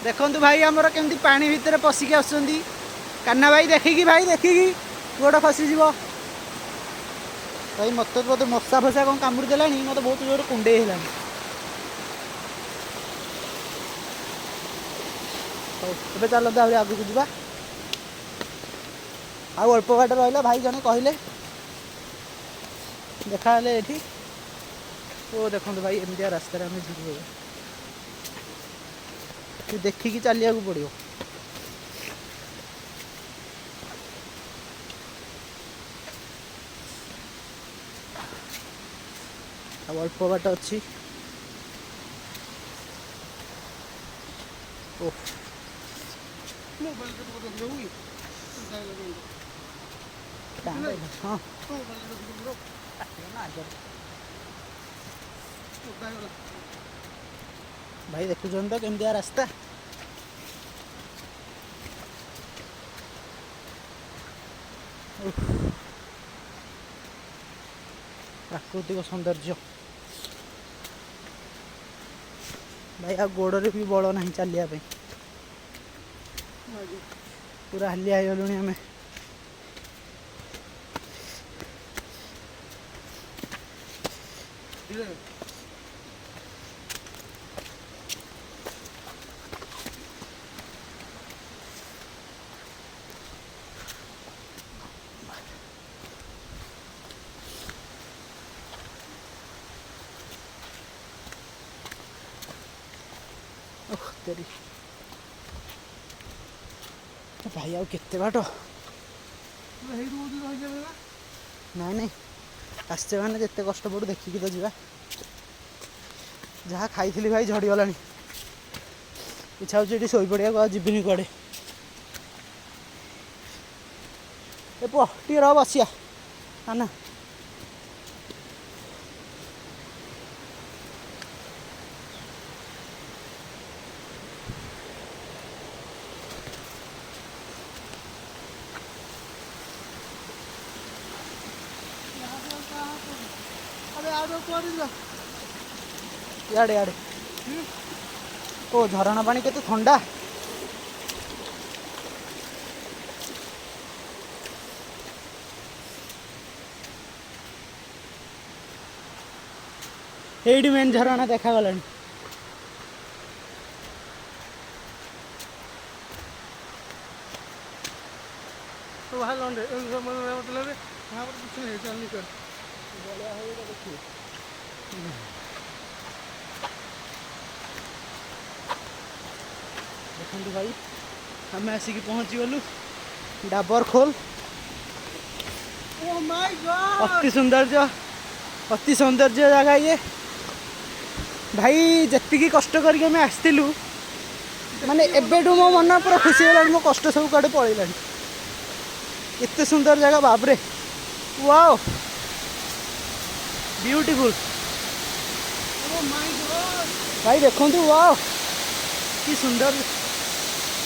देखंतु भाई आमर केमती पानी भितर पशिकी आसुचंदी कान्ना भाई देखिकी गोड़ खसी जीव भाई मत बोधे मशा फसा कौन कामुड़ी देलानी मत बहुत जोर कुंडे हेलानी ए चलते आगे आगू जा अल्प बाट रहा भाई जने कहले देखा ये ओ देखो भाई एमतिया रास्ता आम जी देखिकी चलिया पड़ो अल्प बाट अच्छी हाँ भाई देखुं तो केमतिया रास्ता प्राकृतिक सौंदर्य भाई आ गोड़े भी बल ना चलिया पूरा हालिया हो गलुणी आम तेरी भाई आउ केते बाट ना नहीं आसचे मैंने जिते कष्ट पड़ू देखिकी तो जा जहाँ खाई भाई झड़गला इच्छा हो शोई पड़ा जीविनी कड़े ए पुआ टे रह बसिया ना याडे याडे ओ झरणा पानी केते ठंडा एडी मेन झरणा देखा गलानी तो वहां लंडे मतलब यहां पर कुछ नहीं चलनी कर बड़ा होगा देखिए देखते भाई आम आसिक पहुँची गलु डाबर खोल अति सौंदर्य जगह ये भाई जी कष्ट करके आसलु माने एबेठू मो मन पूरा खुशी है मो कष्ट सब कड़े पलैला एत सुंदर जगह बाबरे वाओ ब्यूटीफुल भाई देखो वाओ कि सुंदर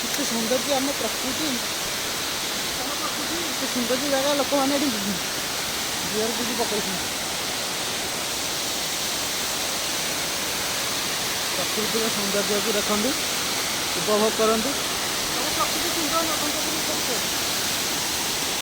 इतने सौंदर्य आम प्रकृति इतने सौंदर्य जगह लोक मैंने जीवर बुझी पकड़ प्रकृतिर सौंदर्य को देखु उपभोग करूँ।